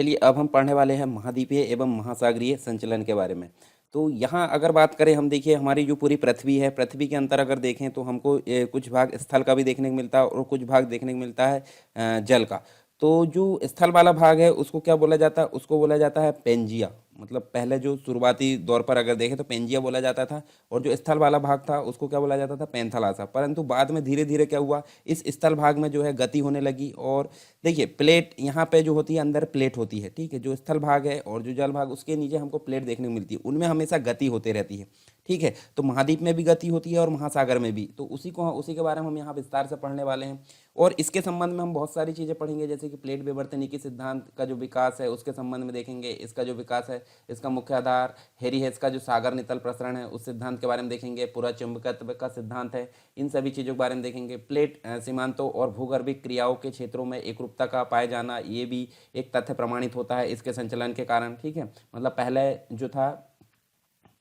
चलिए अब हम पढ़ने वाले हैं महाद्वीपीय एवं महासागरीय संचलन के बारे में। तो यहाँ अगर बात करें हम, देखिए हमारी जो पूरी पृथ्वी है, पृथ्वी के अंदर अगर देखें तो हमको कुछ भाग स्थल का भी देखने को मिलता है और कुछ भाग देखने को मिलता है जल का। तो जो स्थल वाला भाग है उसको क्या बोला जाता है? उसको बोला जाता है पेंजिया। मतलब पहले जो शुरुआती दौर पर अगर देखें तो पेंजिया बोला जाता था, और जो स्थल वाला भाग था उसको क्या बोला जाता था? पैंथालासा। परंतु बाद में धीरे धीरे क्या हुआ, इस स्थल भाग में जो है गति होने लगी। और देखिए प्लेट यहाँ पे जो होती है, अंदर प्लेट होती है, ठीक है। जो स्थल भाग है और जो जल भाग, उसके नीचे हमको प्लेट देखने को मिलती है, उनमें हमेशा गति होती रहती है, ठीक है। तो महाद्वीप में भी गति होती है और महासागर में भी। तो उसी के बारे में हम यहाँ विस्तार से पढ़ने वाले हैं। और इसके संबंध में हम बहुत सारी चीज़ें पढ़ेंगे, जैसे कि प्लेट विवर्तनिकी सिद्धांत का जो विकास है उसके संबंध में देखेंगे, इसका जो विकास है, इसका मुख्य आधार, हेरी हेस का जो सागर नितल प्रसरण है उस सिद्धांत के बारे में देखेंगे, पूरा चुंबकत्व का सिद्धांत है, इन सभी चीज़ों के बारे में देखेंगे। प्लेट सीमांतों और भूगर्भिक क्रियाओं के क्षेत्रों में एकरूपता का पाए जाना, ये भी एक तथ्य प्रमाणित होता है इसके संचलन के कारण, ठीक है। मतलब पहले जो था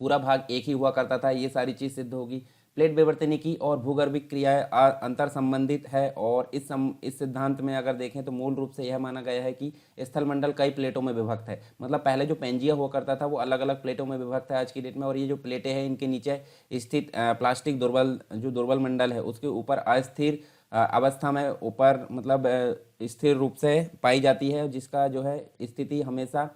पूरा भाग एक ही हुआ करता था, ये सारी चीज़ सिद्ध होगी। प्लेट विवर्तनिकी और भूगर्भिक क्रियाएं अंतर संबंधित है। और इस सिद्धांत में अगर देखें तो मूल रूप से यह माना गया है कि स्थलमंडल कई प्लेटों में विभक्त है। मतलब पहले जो पेंजिया हुआ करता था वो अलग अलग प्लेटों में विभक्त है आज की डेट में। और ये जो प्लेटें हैं इनके नीचे स्थित प्लास्टिक दुर्बल मंडल है उसके ऊपर अस्थिर अवस्था में ऊपर मतलब स्थिर रूप से पाई जाती है, जिसका जो है स्थिति हमेशा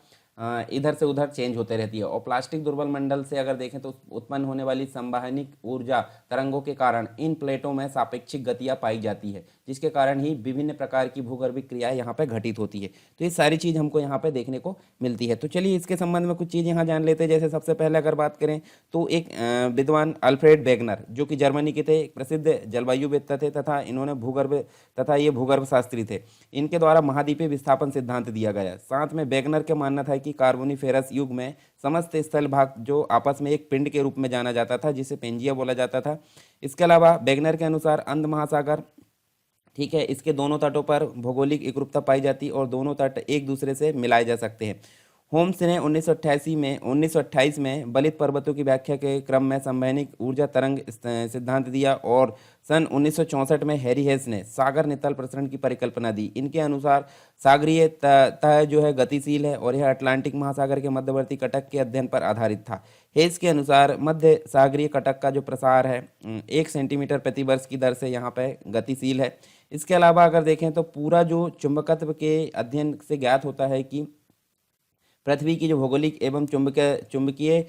इधर से उधर चेंज होते रहती है। और प्लास्टिक दुर्बल मंडल से अगर देखें तो उत्पन्न होने वाली संवहनिक ऊर्जा तरंगों के कारण इन प्लेटों में सापेक्षिक गतियाँ पाई जाती है, जिसके कारण ही विभिन्न प्रकार की भूगर्भिक क्रियाएं यहाँ पे घटित होती है। तो ये सारी चीज़ हमको यहाँ पे देखने को मिलती है। तो चलिए इसके संबंध में कुछ चीज़ यहाँ जान लेते हैं। जैसे सबसे पहले अगर बात करें तो एक विद्वान अल्फ्रेड वेगनर, जो कि जर्मनी के थे, एक प्रसिद्ध जलवायुवेत्ता थे तथा इन्होंने भूगर्भ शास्त्री थे। इनके द्वारा महाद्वीपीय विस्थापन सिद्धांत दिया गया। साथ में वेगनर का मानना था कि कार्बोनिफेरस युग में समस्त स्थल भाग जो आपस में एक पिंड के रूप में जाना जाता था, जिसे पेंजिया बोला जाता था। इसके अलावा वेगनर के अनुसार अंध महासागर, ठीक है, इसके दोनों तटों पर भौगोलिक एकरूपता पाई जाती और दोनों तट एक दूसरे से मिलाए जा सकते हैं। होम्स ने 1928 में बलित पर्वतों की व्याख्या के क्रम में संवहनिक ऊर्जा तरंग सिद्धांत दिया। और सन 1964 में हैरी हेस ने सागर नितल प्रसरण की परिकल्पना दी। इनके अनुसार सागरीय तह जो है गतिशील है और यह अटलांटिक महासागर के मध्यवर्ती कटक के अध्ययन पर आधारित था। हेस के अनुसार मध्य सागरीय कटक का जो प्रसार है 1 सेंटीमीटर प्रति वर्ष की दर से यहाँ पे गतिशील है। इसके अलावा अगर देखें तो पूरा जो चुंबकत्व के अध्ययन से ज्ञात होता है कि पृथ्वी की जो भौगोलिक एवं चुंबकीय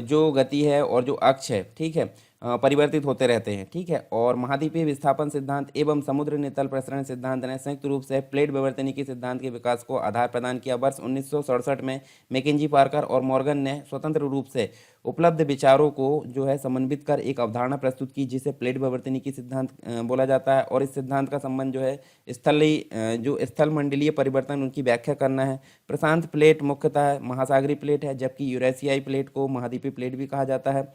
जो गति है और जो अक्ष है, ठीक है, परिवर्तित होते रहते हैं, ठीक है। और महाद्वीपीय विस्थापन सिद्धांत एवं समुद्र नितल प्रसरण सिद्धांत ने संयुक्त रूप से प्लेट विवर्तनिकी सिद्धांत के विकास को आधार प्रदान किया। वर्ष 1967 में मैकेंजी पार्कर और मॉर्गन ने स्वतंत्र रूप से उपलब्ध विचारों को जो है समन्वित कर एक अवधारणा प्रस्तुत की, जिसे प्लेट विवर्तनिकी सिद्धांत बोला जाता है। और इस सिद्धांत का संबंध जो है जो स्थल मंडलीय परिवर्तन उनकी व्याख्या करना है। प्रशांत प्लेट मुख्यतः महासागरीय प्लेट है, जबकि यूरेशियाई प्लेट को महाद्वीपीय प्लेट भी कहा जाता है।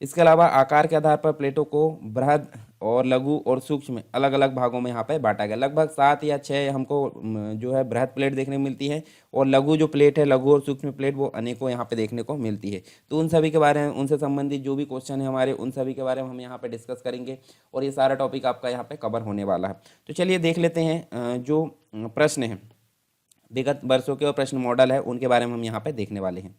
इसके अलावा आकार के आधार पर प्लेटों को बृहद और लघु और सूक्ष्म अलग अलग भागों में यहाँ पे बांटा गया। लगभग 7 या 6 हमको जो है बृहद प्लेट देखने को मिलती है, और लघु जो प्लेट है, लघु और सूक्ष्म प्लेट, वो अनेकों यहाँ पे देखने को मिलती है। तो उन सभी के बारे में, उनसे संबंधित जो भी क्वेश्चन है हमारे, उन सभी के बारे में हम यहाँ पे डिस्कस करेंगे। और ये सारा टॉपिक आपका यहाँ पे कवर होने वाला है। तो चलिए देख लेते हैं जो प्रश्न है, विगत वर्षों के और प्रश्न मॉडल है, उनके बारे में हम यहाँ पे देखने वाले हैं।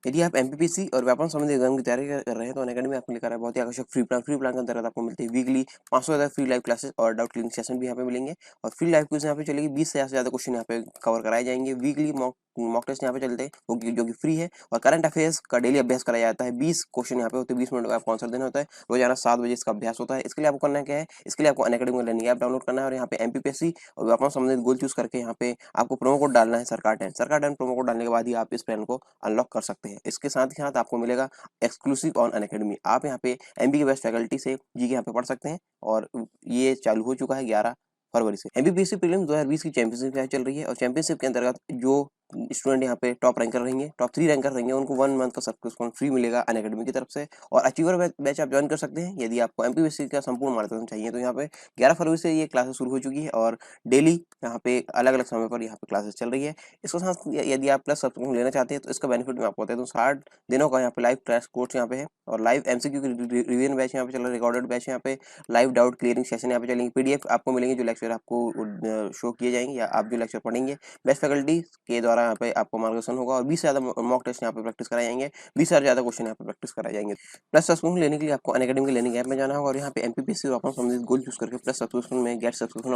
यदि आप एमपीपीसी और व्यापार संबंधी एग्जाम की तैयारी कर रहे हैं तो अनअकैडमी आपको लेकर आया बहुत ही आकर्षक फ्री प्लान के अंतर्गत आपको मिलते हैं वीकली 500 ज़्यादा फ्री लाइव क्लासेस और डाउट क्लियरिंग सेशन भी यहाँ पे मिलेंगे। और फ्री लाइव क्विज यहाँ पे चलेगी, 20 से ज़्यादा क्वेश्चन यहाँ पे कवर कराए जाएंगे। वीकली मॉक टेस्ट यहाँ पे चलते हैं जो कि फ्री है। और करंट अफेयर्स का डेली अभ्यास कराया जाता है। 20 क्वेश्चन यहाँ पे होते हैं, 20 मिनट का आपको आंसर देना होता है। रोजाना 7 बजे इसका अभ्यास होता है। इसके लिए आपको करना क्या है, इसके लिए आपको अनअकैडमी लर्निंग ऐप डाउनलोड करना है और यहाँ पे एमपीपीएससी और व्यापार संबंधित गोल चूज करके यहाँ पे आपको प्रोमो कोड डालना है सरकार 10 प्रोमो कोड डालने के बाद ही आप इस प्लान को अनलॉक कर सकते हैं। इसके साथ ही साथ आपको मिलेगा एक्सक्लूसिव ऑन अनअकैडमी। आप यहाँ पे एमबी के बेस्ट फैकल्टी से जी के यहाँ पे पढ़ सकते हैं और ये चालू हो चुका है 11 फरवरी से। एमबीबीएससी प्रीलिम्स 2020 की चैंपियनशिप चल रही है और चैंपियनशिप के अंतर्गत जो स्टूडेंट यहाँ पे टॉप रैंकर रहेंगे, टॉप 3 रैंकर रहेंगे, उनको 1 मंथ का सब्सक्रिप्शन फ्री मिलेगा अनअकैडमी की तरफ से। और अचीवर बैच आप ज्वाइन कर सकते हैं यदि आपको एमपीबीएससी का संपूर्ण मार्गदर्शन चाहिए। तो यहाँ पे 11 फरवरी से ये क्लासेस शुरू हो चुकी है और डेली यहाँ पे अलग अलग समय पर यहाँ पे क्लासेस चल रही है। इसके साथ यदि आप प्लस सब्सक्रिप्शन लेना चाहते हैं तो इसका बेनिफिट मैं आपको बता दूँ, 60 दिनों का यहाँ पे लाइव क्रैश कोर्स यहाँ पे है और लाइव एमसीक्यू की रिवीजन बैच यहाँ पे चल रहा है, रिकॉर्डेड बैच यहाँ पे, लाइव डाउट क्लियरिंग सेशन यहाँ पे चलेंगे, पीडीएफ आपको मिलेंगे जो लेक्चर आपको शो किए जाएंगे या आप जो लेक्चर पढ़ेंगे बेस्ट फैकल्टी के द्वारा द्वारा यहाँ पे आपको मार्गदर्शन होगा और 20 से ज़्यादा मॉक टेस्ट यहाँ पे प्रैक्टिस कराए जाएंगे, 20 से ज़्यादा क्वेश्चन यहाँ पे प्रैक्टिस कराए जाएंगे। प्लस सब्सक्रिप्शन लेने के लिए आपको अनअकैडमी के लर्निंग ऐप में जाना होगा और यहाँ पे एमपीपीएससी और अपना संबंधित गोल चूज करके प्लस सब्सक्रिप्शन में गेट सब्सक्रिप्शन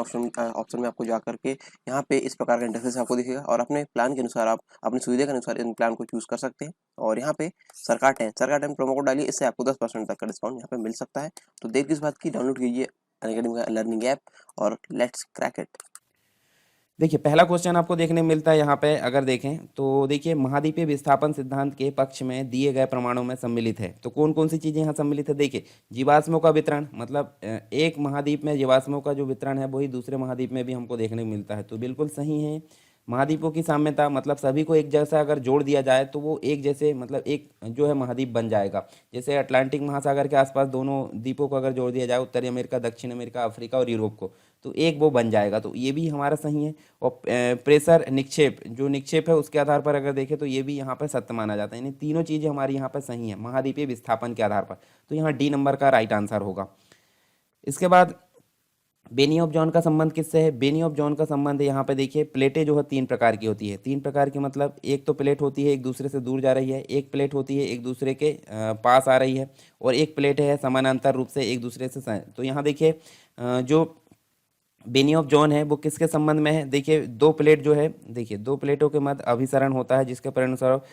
ऑप्शन में आपको जा करके यहाँ पे इस प्रकार का इंटरफेस आपको दिखेगा और अपने प्लान के अनुसार आप अपनी सुविधा के अनुसार इन प्लान को चूज कर सकते हैं। और यहाँ पे सरकार 10 प्रोमो कोड डालिए, इससे आपको 10% तक का डिस्काउंट यहाँ पे मिल सकता है। तो देर किस बात की, डाउनलोड कीजिए अनअकैडमी का लर्निंग ऐप और लेट्स क्रैक इट। देखिए पहला क्वेश्चन आपको देखने को मिलता है यहाँ पे, अगर देखें तो देखिए महाद्वीपीय विस्थापन सिद्धांत के पक्ष में दिए गए प्रमाणों में सम्मिलित है। तो कौन कौन सी चीज़ें यहाँ सम्मिलित है? देखिए जीवाश्मों का वितरण, मतलब एक महाद्वीप में जीवाश्मों का जो वितरण है वही दूसरे महाद्वीप में भी हमको देखने को मिलता है, तो बिल्कुल सही है। महाद्वीपों की साम्यता, मतलब सभी को एक जैसा अगर जोड़ दिया जाए तो वो एक जैसे, मतलब एक जो है महाद्वीप बन जाएगा। जैसे अटलांटिक महासागर के आसपास दोनों द्वीपों को अगर जोड़ दिया जाए, उत्तरी अमेरिका, दक्षिण अमेरिका, अफ्रीका और यूरोप को, तो एक वो बन जाएगा। तो ये भी हमारा सही है। और प्रेशर निक्षेप, जो निक्षेप है उसके आधार पर अगर देखें तो ये भी यहाँ पर सत्य माना जाता है। यानी तीनों चीज़ें हमारी यहाँ पर सही है महाद्वीपीय विस्थापन के आधार पर। तो यहाँ डी नंबर का राइट आंसर होगा। इसके बाद बेनी ऑफ जॉन का संबंध किससे है? बेनी ऑफ जॉन का संबंध है, यहाँ पे देखिए प्लेटें जो है 3 प्रकार की होती है। 3 प्रकार की मतलब एक तो प्लेट होती है एक दूसरे से दूर जा रही है, एक प्लेट होती है एक दूसरे के पास आ रही है, और एक प्लेट है समानांतर रूप से एक दूसरे से तो यहाँ देखिए जो बेनी ऑफ जॉन है वो किसके संबंध में है? देखिए दो प्लेट जो है, देखिए दो प्लेटों के मध्य अभिसरण होता है, जिसके परिणामस्वरूप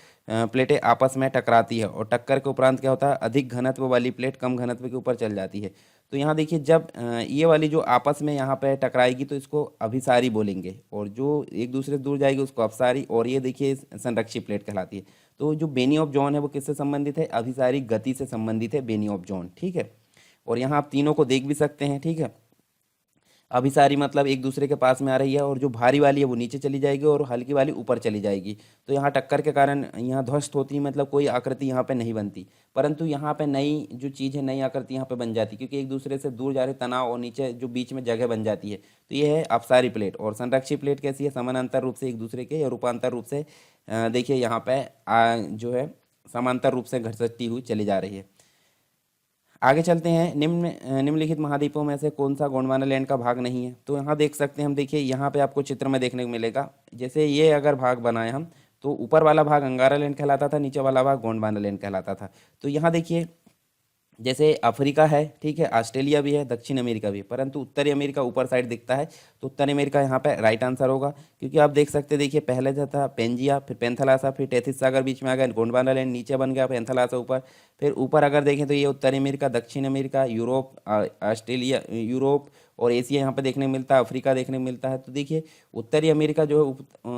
प्लेटें आपस में टकराती है, और टक्कर के उपरांत क्या होता है? अधिक घनत्व वाली प्लेट कम घनत्व के ऊपर चल जाती है। तो यहाँ देखिए जब ये वाली जो आपस में यहाँ पे टकराएगी तो इसको अभिसारी बोलेंगे, और जो एक दूसरे से दूर जाएगी उसको अपसारी, और ये देखिए संरक्षी प्लेट कहलाती है। तो जो बेनी ऑफ जॉन है वो किससे संबंधित है? अभिसारी गति से संबंधित है बेनी ऑफ जॉन, ठीक है। और यहाँ आप तीनों को देख भी सकते हैं, ठीक है। अभिसारी मतलब एक दूसरे के पास में आ रही है, और जो भारी वाली है वो नीचे चली जाएगी और हल्की वाली ऊपर चली जाएगी। तो यहाँ टक्कर के कारण यहाँ ध्वस्त होती है, मतलब कोई आकृति यहाँ पे नहीं बनती। परंतु यहाँ पे नई जो चीज़ है, नई आकृति यहाँ पे बन जाती है, क्योंकि एक दूसरे से दूर जा रहे तनाव और नीचे जो बीच में जगह बन जाती है। तो ये है अपसारी प्लेट। और संरक्षी प्लेट कैसी है? समानांतर रूप से एक दूसरे के, या रूपांतर रूप से देखिए यहाँ पे जो है समांतर रूप से घसटती हुई चली जा रही है। आगे चलते हैं। निम्नलिखित महाद्वीपों में से कौन सा गोंडवाना लैंड का भाग नहीं है? तो यहाँ देख सकते हैं हम, देखिए यहाँ पे आपको चित्र में देखने को मिलेगा। जैसे ये अगर भाग बनाए हम, तो ऊपर वाला भाग अंगारा लैंड कहलाता था, नीचे वाला भाग गोंडवाना लैंड कहलाता था। तो यहाँ देखिए जैसे अफ्रीका है, ठीक है, ऑस्ट्रेलिया भी है, दक्षिण अमेरिका भी है, परंतु उत्तरी अमेरिका ऊपर साइड दिखता है। तो उत्तरी अमेरिका यहाँ पे राइट आंसर होगा, क्योंकि आप देख सकते हैं, देखिए पहले जो था पेंजिया, फिर पेंथलासा, फिर टेथिस सागर बीच में आ गया, गोंडवाना लैंड नीचे बन गया, पेंथलासा ऊपर। फिर ऊपर अगर देखें तो ये उत्तरी अमेरिका, दक्षिण अमेरिका, यूरोप, ऑस्ट्रेलिया, यूरोप और एशिया यहाँ पे देखने को मिलता है, अफ्रीका देखने को मिलता है। तो देखिए उत्तरी अमेरिका जो है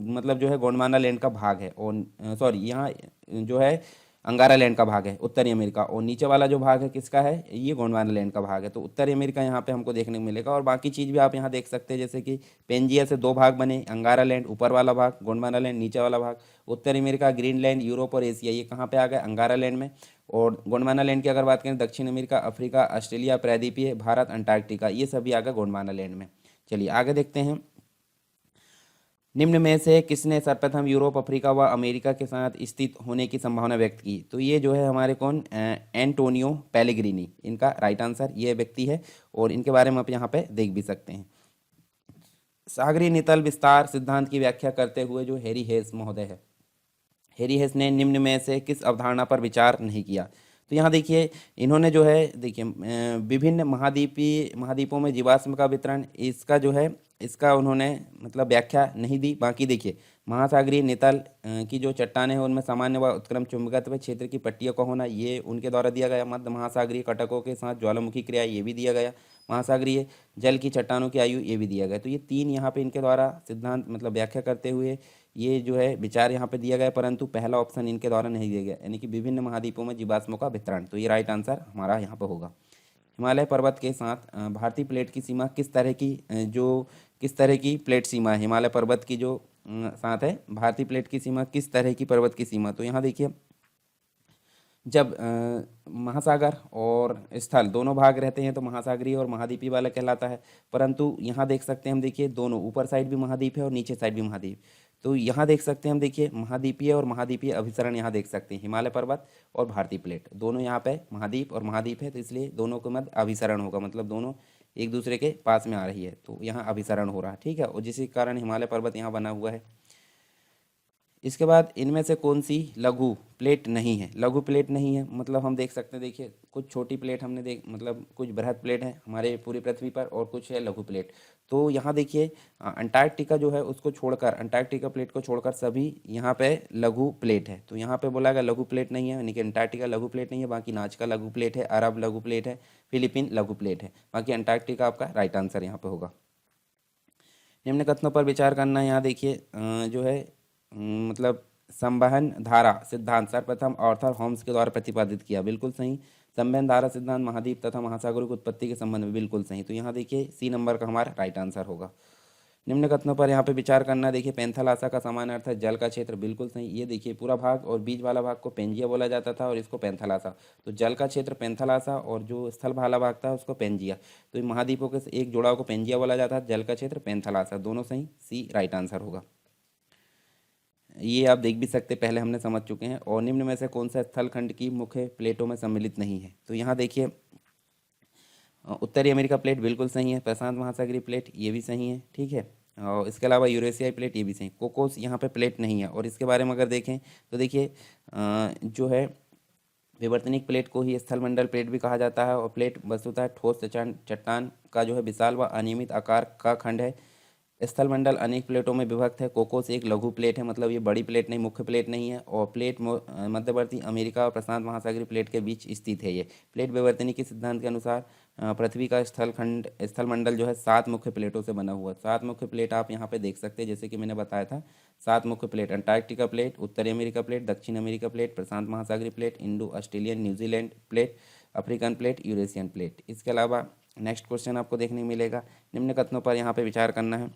मतलब जो है गोंडवाना लैंड का भाग है, और सॉरी यहाँ जो है अंगारा लैंड का भाग है उत्तरी अमेरिका, और नीचे वाला जो भाग है किसका है? ये गोंडवाना लैंड का भाग है। तो उत्तरी अमेरिका यहाँ पे हमको देखने को मिलेगा। और बाकी चीज़ भी आप यहाँ देख सकते हैं, जैसे कि पेंजिया से 2 भाग बने, अंगारा लैंड ऊपर वाला भाग, गोंडवाना लैंड नीचे वाला भाग। उत्तरी अमेरिका, ग्रीनलैंड, यूरोप और एशिया ये कहाँ पे आ गए? अंगारा लैंड में। और गोंडवाना लैंड की अगर बात करें, दक्षिण अमेरिका, अफ्रीका, ऑस्ट्रेलिया, प्रायद्वीपीय भारत, अंटार्कटिका, ये सभी आ गए गोंडवाना लैंड में। चलिए आगे देखते हैं। निम्न में से किसने सर्वप्रथम यूरोप, अफ्रीका व अमेरिका के साथ स्थित होने की संभावना व्यक्त की? तो ये जो है हमारे कौन? एंटोनियो पेलेग्रिनी, इनका राइट आंसर ये व्यक्ति है, और इनके बारे में आप यहाँ पे देख भी सकते हैं। सागरीय नितल विस्तार सिद्धांत की व्याख्या करते हुए जो हैरी हेस महोदय है, हैरी हेस ने निम्न में से किस अवधारणा पर विचार नहीं किया? तो यहाँ देखिए इन्होंने जो है, देखिए विभिन्न महाद्वीपों में जीवाश्म का वितरण, इसका जो है इसका उन्होंने मतलब व्याख्या नहीं दी। बाकी देखिए महासागरीय नितल की जो चट्टानें हैं उनमें सामान्य व उत्क्रम चुंबकत्व क्षेत्र की पट्टियों का होना, ये उनके द्वारा दिया गया। मध्य महासागरीय कटकों के साथ ज्वालामुखी क्रिया, ये भी दिया गया। महासागरीय जल की चट्टानों की आयु, ये भी दिया गया। तो ये 3 यहाँ पे इनके द्वारा सिद्धांत मतलब व्याख्या करते हुए ये जो है विचार यहाँ पे दिया गया, परंतु पहला ऑप्शन इनके द्वारा नहीं दिया गया, यानी कि विभिन्न महाद्वीपों में जीवाश्मों का वितरण। तो ये राइट आंसर हमारा यहाँ पे होगा। हिमालय पर्वत के साथ भारतीय प्लेट की सीमा किस तरह की किस तरह की प्लेट सीमा है? हिमालय पर्वत की जो साथ है भारतीय प्लेट की सीमा किस तरह की पर्वत की सीमा? तो यहाँ देखिए जब महासागर और स्थल दोनों भाग रहते हैं तो महासागरीय और महाद्वीपीय वाला कहलाता है। परंतु यहाँ देख सकते हैं हम, देखिए दोनों ऊपर साइड भी महाद्वीप है और नीचे साइड भी महाद्वीप। तो यहाँ देख सकते हैं हम, देखिए महाद्वीपीय और महाद्वीपीय अभिसरण यहाँ देख सकते हैं, हिमालय पर्वत और भारतीय प्लेट दोनों यहाँ पे महाद्वीप और महाद्वीप है, तो इसलिए दोनों के मध्य अभिसरण होगा, मतलब दोनों एक दूसरे के पास में आ रही है, तो यहाँ अभिसरण हो रहा है, ठीक है। और जिसके कारण हिमालय पर्वत यहाँ बना हुआ है। इसके बाद इनमें से कौन सी लघु प्लेट नहीं है? लघु प्लेट नहीं है मतलब हम देख सकते हैं, देखिए कुछ छोटी प्लेट हमने देख मतलब कुछ बृहद प्लेट है हमारे पूरी पृथ्वी पर और कुछ है लघु प्लेट। तो यहाँ देखिए अंटार्कटिका जो है उसको छोड़कर, अंटार्कटिका प्लेट को छोड़कर सभी यहाँ पे लघु प्लेट है। तो यहाँ पे बोला गया लघु प्लेट नहीं है, यानी कि अंटार्कटिका लघु प्लेट नहीं है। बाकी नाजका लघु प्लेट है, अरब लघु प्लेट है, फिलीपीन लघु प्लेट है। बाकी अंटार्कटिका आपका राइट आंसर यहाँ पे होगा। निम्न कथनों पर विचार करना है। यहाँ देखिए जो है मतलब संवहन धारा सिद्धांत सर्वप्रथम आर्थर होम्स के द्वारा प्रतिपादित किया, बिल्कुल सही। संवहन धारा सिद्धांत महाद्वीप तथा महासागरों की उत्पत्ति के संबंध में, बिल्कुल सही। तो यहाँ देखिए सी नंबर का हमारा राइट आंसर होगा। निम्न कथनों पर यहाँ पे विचार करना। देखिए पैंथालासा का सामान्य अर्थ है जल का क्षेत्र, बिल्कुल सही। ये देखिए पूरा भाग और बीच वाला भाग को पेंजिया बोला जाता था और इसको पैंथालासा। तो जल का क्षेत्र पैंथालासा और जो स्थल वाला भाग था उसको पेंजिया। तो इन महाद्वीपों के एक जुड़ाव को पेंजिया बोला जाता है, जल का क्षेत्र पैंथालासा, दोनों सही। सी राइट आंसर होगा। ये आप देख भी सकते पहले हमने समझ चुके हैं। और निम्न में से कौन सा स्थल खंड की मुख्य प्लेटों में सम्मिलित नहीं है? तो यहाँ देखिए उत्तरी अमेरिका प्लेट बिल्कुल सही है, प्रशांत महासागरीय प्लेट ये भी सही है, ठीक है। और इसके अलावा यूरेशियाई प्लेट ये भी सही। कोकोस यहाँ पे प्लेट नहीं है। और इसके बारे में अगर देखें तो देखिए जो है विवर्तनिक प्लेट को ही स्थल मंडल प्लेट भी कहा जाता है। और प्लेट वस्तुतः ठोस चट्टान का जो है विशाल व अनियमित आकार का खंड है। स्थल मंडल अनेक प्लेटों में विभक्त है। कोकोस एक लघु प्लेट है, मतलब ये बड़ी प्लेट नहीं, मुख्य प्लेट नहीं है। और प्लेट मध्यवर्ती अमेरिका और प्रशांत महासागरीय प्लेट के बीच स्थित है। ये प्लेट विवर्तनिक के सिद्धांत के अनुसार पृथ्वी का स्थल मंडल जो है 7 मुख्य प्लेटों से बना हुआ है। 7 मुख्य प्लेट आप यहाँ पे देख सकते हैं, जैसे कि मैंने बताया था 7 मुख्य प्लेट, अंटार्कटिका प्लेट, उत्तरी अमेरिका प्लेट, दक्षिण अमेरिका प्लेट, प्रशांत महासागरीय plate, Indo Australian New Zealand plate, African plate, Eurasian plate. इसके अलावा नेक्स्ट क्वेश्चन आपको देखने को मिलेगा। निम्न कथनों पर यहाँ पे विचार करना है।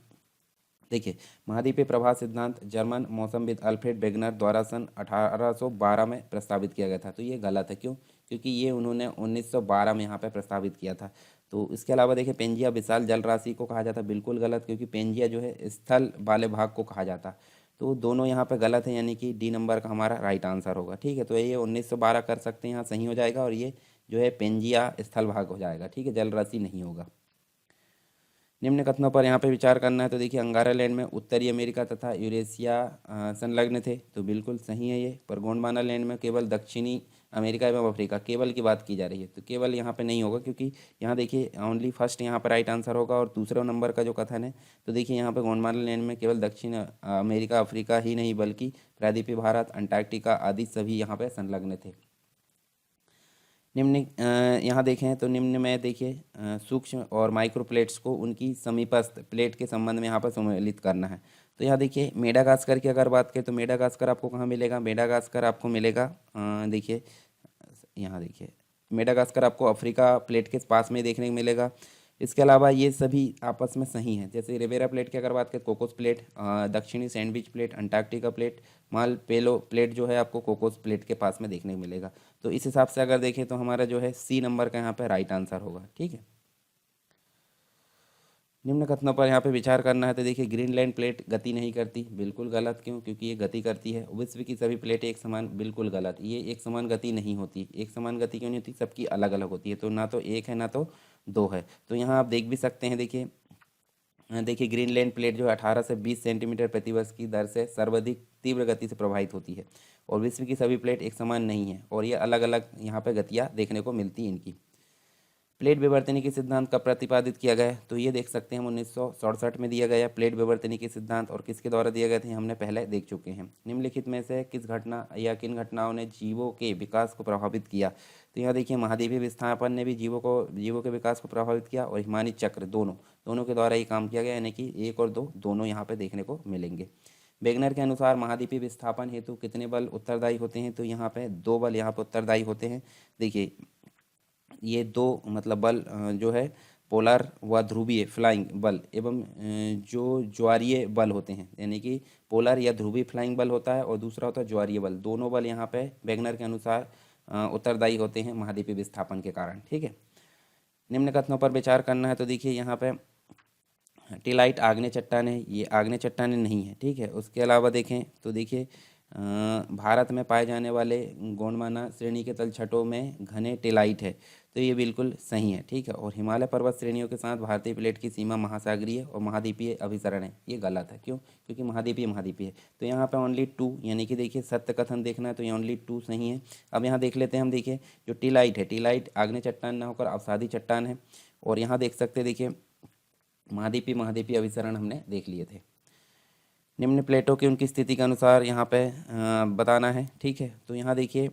देखिए महाद्वीपीय प्रभाव सिद्धांत जर्मन मौसमविद अल्फ्रेड वेगनर द्वारा सन 1812 में प्रस्तावित किया गया था। तो ये गलत है, क्यों? क्योंकि ये उन्होंने 1912 में यहाँ पे प्रस्तावित किया था। तो इसके अलावा देखिए पेंजिया विशाल जल राशि को कहा जाता है, बिल्कुल गलत, क्योंकि पेंजिया जो है स्थल वाले भाग को कहा जाता। तो दोनों यहाँ पे गलत है, यानी कि डी नंबर का हमारा राइट आंसर होगा, ठीक है। तो ये 1912 कर सकते हैं, यहाँ सही हो जाएगा। और ये जो है पेंजिया स्थल भाग हो जाएगा, ठीक है, जल राशि नहीं होगा। निम्न कथनों पर यहाँ पे विचार करना है। तो देखिए अंगारा लैंड में उत्तरी अमेरिका तथा यूरेशिया संलग्न थे, तो बिल्कुल सही है ये। पर गोंडवाना लैंड में केवल दक्षिणी अमेरिका एवं अफ्रीका, केवल की बात की जा रही है, तो केवल यहाँ पे नहीं होगा, क्योंकि यहाँ देखिए ओनली फर्स्ट यहाँ पर राइट आंसर होगा। और दूसरे नंबर का जो कथन है, तो देखिए यहाँ पे गोंडवाना लैंड में केवल दक्षिण अमेरिका अफ्रीका ही नहीं, बल्कि प्रायद्वीपीय भारत, अंटार्कटिका आदि सभी यहाँ पे संलग्न थे। निम्न यहाँ देखें तो निम्न में देखिए सूक्ष्म और माइक्रो प्लेट्स को उनकी समीपस्थ प्लेट के संबंध में यहाँ पर सम्मिलित करना है। तो यहाँ देखिए मेडागास्कर की अगर बात करें तो मेडागास्कर आपको कहाँ मिलेगा? मेडागास्कर आपको मिलेगा देखिए यहाँ देखिए मेडागास्कर आपको अफ्रीका प्लेट के पास में देखने को मिलेगा। इसके अलावा ये सभी आपस में सही हैं। जैसे रिवेरा प्लेट की अगर बात करें, कोकोस प्लेट, दक्षिणी सैंडविच प्लेट, अंटार्कटिका प्लेट, माल पेलो प्लेट जो है आपको कोकोस प्लेट के पास में देखने को मिलेगा। तो इस हिसाब से अगर देखें तो हमारा जो है सी नंबर का यहाँ पे राइट आंसर होगा, ठीक है। निम्न कथनों पर यहाँ पे विचार करना है। तो देखिए ग्रीनलैंड प्लेट गति नहीं करती, बिल्कुल गलत, क्यों? क्योंकि ये गति करती है। विश्व की सभी प्लेटें एक समान, बिल्कुल गलत, ये एक समान गति नहीं होती। एक समान गति क्यों नहीं होती? सबकी अलग अलग होती है। तो ना तो एक है ना तो दो है। तो यहाँ आप देख भी सकते हैं, देखिए देखिए ग्रीनलैंड प्लेट जो है 18 से 20 सेंटीमीटर प्रतिवर्ष की दर से सर्वाधिक तीव्र गति से प्रभावित होती है। और विश्व की सभी प्लेट एक समान नहीं है, और ये अलग अलग यहाँ पे गतियाँ देखने को मिलती हैं इनकी। प्लेट विवर्तनिकी सिद्धांत कब प्रतिपादित किया गया है? तो ये देख सकते हैं हम 1967 में दिया गया प्लेट विवर्तनिकी सिद्धांत। और किसके द्वारा दिया गया था हमने पहले देख चुके हैं। निम्नलिखित में से किस घटना या किन घटनाओं ने जीवों के विकास को प्रभावित किया? तो यहाँ देखिए महाद्वीपीय विस्थापन ने भी जीवों के विकास को प्रभावित किया, और हिमानी चक्र दोनों के द्वारा ये काम किया गया, यानी कि 1 और 2 दोनों यहाँ पे देखने को मिलेंगे। वेगनर के अनुसार महाद्वीपीय विस्थापन हेतु कितने बल उत्तरदायी होते हैं? तो यहाँ पे 2 बल यहाँ पे उत्तरदायी होते हैं। देखिए ये 2 मतलब बल जो है पोलर व ध्रुवीय फ्लाइंग बल एवं जो ज्वारीय बल होते हैं, यानी कि पोलर या ध्रुवीय फ्लाइंग बल होता है और दूसरा होता है ज्वारीय बल। दोनों बल यहाँ पे वेगनर के अनुसार उत्तरदायी होते हैं महाद्वीपीय विस्थापन के कारण, ठीक है। निम्न कथनों पर विचार करना है। तो देखिए यहाँ पे टिलाइट आग्नेय चट्टान है, ये आग्नेय चट्टान नहीं है, ठीक है। उसके अलावा देखें तो देखिए भारत में पाए जाने वाले गोंडवाना श्रेणी के तलछटों में घने टेलाइट है, तो ये बिल्कुल सही है। ठीक है, और हिमालय पर्वत श्रेणियों के साथ भारतीय प्लेट की सीमा महासागरीय और महाद्वीपीय अभिसरण है, ये गलत है। क्यों? क्योंकि महाद्वीपीय महाद्वीपीय है, तो यहाँ पे ओनली टू, यानी कि देखिए सत्य कथन देखना है तो ये ओनली टू सही है। अब यहाँ देख लेते हैं हम, देखिए जो टीलाइट है, टीलाइट आग्नेय चट्टान न होकर अवसादी चट्टान है। और यहाँ देख सकते हैं, देखिए महाद्वीपीय महाद्वीपीय अभिसरण हमने देख लिए थे। निम्न प्लेटों की उनकी स्थिति के अनुसार यहाँ पे बताना है। ठीक है, तो यहाँ देखिए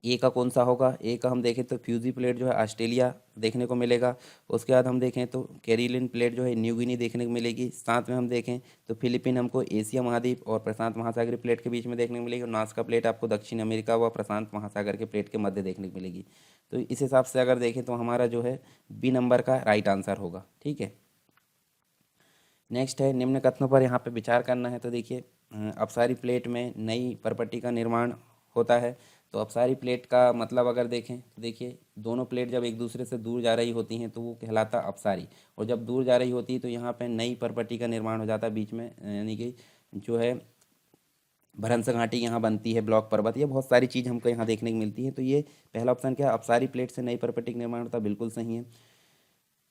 ए का कौन सा होगा। ए का हम देखें तो फ्यूजी प्लेट जो है ऑस्ट्रेलिया देखने को मिलेगा। उसके बाद हम देखें तो कैरिलियन प्लेट जो है न्यू गिनी देखने को मिलेगी। साथ में हम देखें तो फिलीपीन हमको एशिया महाद्वीप और प्रशांत महासागरीय प्लेट के बीच में देखने को मिलेगी। और नास्का प्लेट आपको दक्षिण अमेरिका व प्रशांत महासागर के प्लेट के मध्य देखने को मिलेगी। तो इस हिसाब से अगर देखें तो हमारा जो है बी नंबर का राइट आंसर होगा। ठीक है, नेक्स्ट है निम्न कथनों पर यहाँ पे विचार करना है। तो देखिए अपसारी प्लेट में नई परपट्टी का निर्माण होता है। तो अपसारी प्लेट का मतलब अगर देखें तो देखिए दोनों प्लेट जब एक दूसरे से दूर जा रही होती हैं तो वो कहलाता अपसारी, और जब दूर जा रही होती है तो यहाँ पे नई परपट्टी का निर्माण हो जाता है बीच में, यानी कि जो है भ्रंश घाटी यहाँ बनती है, ब्लॉक पर्वत, ये बहुत सारी चीज़ हमको यहाँ देखने को मिलती है। तो ये पहला ऑप्शन क्या है, अपसारी प्लेट से नई परपट्टी का निर्माण होता है, बिल्कुल सही है।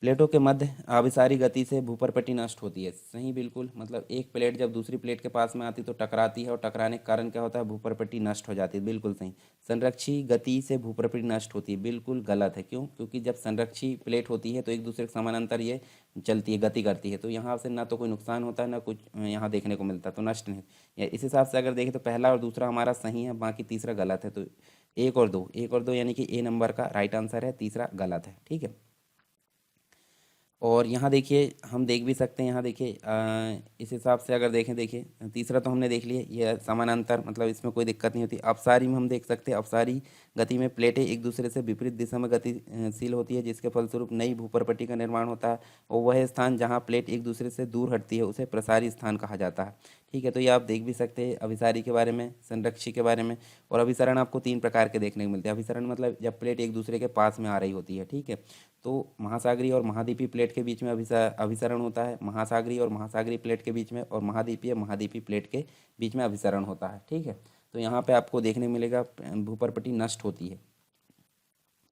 प्लेटों के मध्य अभिसारी गति से भूपरपट्टी नष्ट होती है, सही बिल्कुल। मतलब एक प्लेट जब दूसरी प्लेट के पास में आती तो टकराती है, और टकराने के कारण क्या होता है, भूपरपट्टी नष्ट हो जाती है, बिल्कुल सही। संरक्षी गति से भूपरपट्टी नष्ट होती है, बिल्कुल गलत है। क्यों? क्योंकि जब संरक्षी प्लेट होती है तो एक दूसरे के समानांतर ये चलती है, गति करती है, तो यहाँ से ना तो कोई नुकसान होता है ना कुछ यहाँ देखने को मिलता है, तो नष्ट नहीं। इस हिसाब से अगर देखें तो पहला और दूसरा हमारा सही है, बाकी तीसरा गलत है। तो एक और दो यानी कि ए नंबर का राइट आंसर है, तीसरा गलत है। ठीक है, और यहाँ देखिए हम देख भी सकते हैं, यहाँ देखिए इस हिसाब से अगर देखें, देखिए तीसरा तो हमने देख लिया, ये समानांतर, मतलब इसमें कोई दिक्कत नहीं होती। अपसारी में हम देख सकते हैं, अपसारी गति में प्लेटें एक दूसरे से विपरीत दिशा में गतिशील होती है, जिसके फलस्वरूप नई भूपरपट्टी का निर्माण होता है। और वह स्थान जहाँ प्लेट एक दूसरे से दूर हटती है उसे प्रसारी स्थान कहा जाता है। ठीक है, तो ये आप देख भी सकते हैं अभिसारी के बारे में, संरक्षी के बारे में। और अभिसरण आपको तीन प्रकार के देखने को मिलते हैं। अभिसरण मतलब जब प्लेट एक दूसरे के पास में आ रही होती है। ठीक है, तो महासागरीय और महाद्वीपीय प्लेट के बीच में अभिसरण होता है, महासागरीय और महासागरीय प्लेट के बीच में, और महाद्वीपीय महाद्वीपीय प्लेट के बीच में अभिसरण होता है। ठीक है, तो यहाँ पे आपको देखने को मिलेगा भूपरपट्टी नष्ट होती है।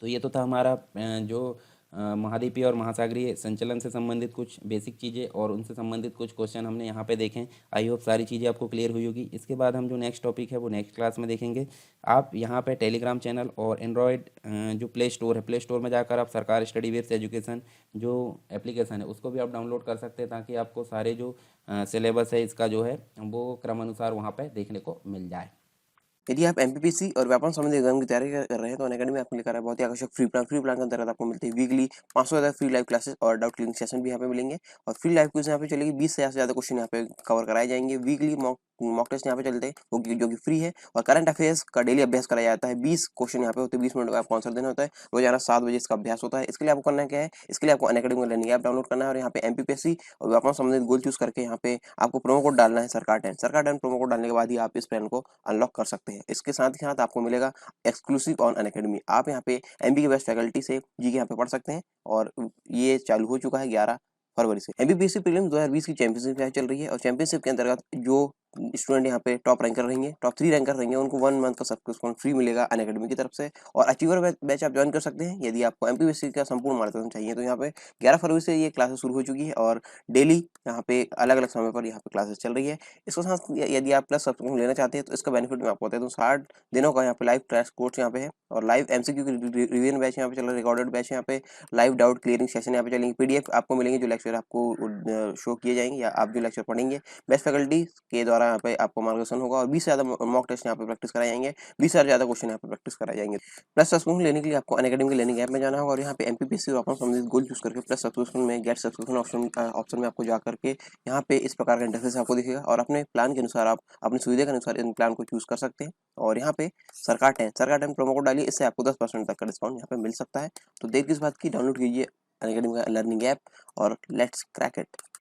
तो ये तो था हमारा जो महाद्वीपीय और महासागरीय संचलन से संबंधित कुछ बेसिक चीज़ें, और उनसे संबंधित कुछ क्वेश्चन हमने यहाँ पे देखें। आई होप सारी चीज़ें आपको क्लियर हुई होगी। इसके बाद हम जो नेक्स्ट टॉपिक है वो नेक्स्ट क्लास में देखेंगे। आप यहाँ पे टेलीग्राम चैनल और एंड्रॉयड जो प्ले स्टोर है, प्ले स्टोर में जाकर आप सरकार स्टडी वेब्स एजुकेशन जो एप्लीकेशन है उसको भी आप डाउनलोड कर सकते हैं, ताकि आपको सारे जो सिलेबस है इसका जो है वो क्रमानुसार वहाँ पर देखने को मिल जाए। यदि आप एमपीपीसी और व्यापम संबंधी एग्जाम की तैयारी कर रहे हैं तो अनअकैडमी आपको लेकर आया बहुत ही आकर्षक फ्री प्लान के अंतर्गत आपको मिलते हैं वीकली 500 ज़्यादा फ्री लाइव क्लासेस और डाउट क्लियरिंग सेशन भी यहाँ पे मिलेंगे। और फ्री लाइव क्विज यहाँ पे चलेगी, 20 से ज़्यादा क्वेश्चन यहाँ पे कवर कराए जाएंगे। वीकली मॉक टेस्ट यहाँ पे चलते हैं जो कि फ्री है, और करंट अफेयर्स का डेली अभ्यास कराया जाता है। 20 क्वेश्चन यहाँ पे होते हैं, 20 मिनट का आपको आंसर देना होता है। रोजाना 7 बजे इसका अभ्यास होता है। इसके लिए आपको करना क्या है, इसके लिए आपको अनअकैडमी का लर्निंग ऐप डाउनलोड करना है, और यहाँ पे एमपीपीएससी और व्यापम संबंधित गोल चूज करके यहाँ पे आपको प्रोमो कोड डालना है सरकार 10 प्रोमो कोड डालने के बाद ही आप इस प्लान को अनलॉक कर सकते हैं। इसके साथ ही साथ आपको मिलेगा एक्सक्लूसिव ऑन अनअकैडमी। आप यहाँ पे एमबी के बेस्ट फैकल्टी से जी के यहाँ पे पढ़ सकते हैं, और ये चालू हो चुका है 11 फरवरी से। एमबीबीएससी प्रीलिम्स 2020 की चैंपियनशिप यहाँ चल रही है, और चैंपियनशिप के अंतर्गत जो स्टूडेंट यहाँ पे टॉप रैंकर रहेंगे, टॉप 3 रैंकर रहेंगे, उनको 1 मंथ का सब्सक्रिप्शन फ्री मिलेगा अनअकैडमी की तरफ से। और अचीवर बैच आप ज्वाइन कर सकते हैं यदि आपको एमपीबीएससी का संपूर्ण मार्गदर्शन चाहिए। तो यहाँ पे 11 फरवरी से ये क्लासेस शुरू हो चुकी है, और डेली यहाँ पे अलग अलग समय पर यहाँ पे क्लासेस चल रही है। इसके साथ यदि आप प्लस सब्सक्रिप्शन लेना चाहते हैं तो इसका बेनिफिट मैं आपको बता दूँ। 60 दिनों का यहाँ पे लाइव क्रैश कोर्स यहाँ पे है, और लाइव एमसीक्यू की रिवीजन बैच यहाँ पे चल रहा है, रिकॉर्डेड बैच यहाँ पे, लाइव डाउट क्लियरिंग सेशन यहाँ पे चलेंगे, पीडीएफ आपको मिलेंगे जो लेक्चर आपको शो किए जाएंगे या आप जो लेक्चर पढ़ेंगे बेस्ट फैकल्टी के द्वारा यहाँ पे आपको मार्गदर्शन होगा। और 20 से ज़्यादा मॉक टेस्ट यहाँ पे प्रैक्टिस कराए जाएंगे, 20 से ज़्यादा क्वेश्चन यहाँ पे प्रैक्टिस कराए जाएंगे। प्लस सब्सक्रिप्शन लेने के लिए आपको अनअकैडमी के लर्निंग ऐप में जाना होगा, और यहाँ पे एमपीपीएससी और अपना संबंधित गोल चूज करके प्लस सब्सक्रिप्शन में गेट सब्सक्रिप्शन ऑप्शन में आपको जा करके यहाँ पे इस प्रकार का इंटरफेस आपको दिखेगा, और अपने प्लान के अनुसार आप अपनी सुविधा के अनुसार इन प्लान को चूज कर सकते हैं। और यहाँ पे सरकार 10 प्रोमो कोड डालिए, इससे आपको 10% तक का डिस्काउंट यहाँ पे मिल सकता है। तो देर किस बात की, डाउनलोड कीजिए अनअकैडमी का लर्निंग ऐप और लेट्स क्रैक इट।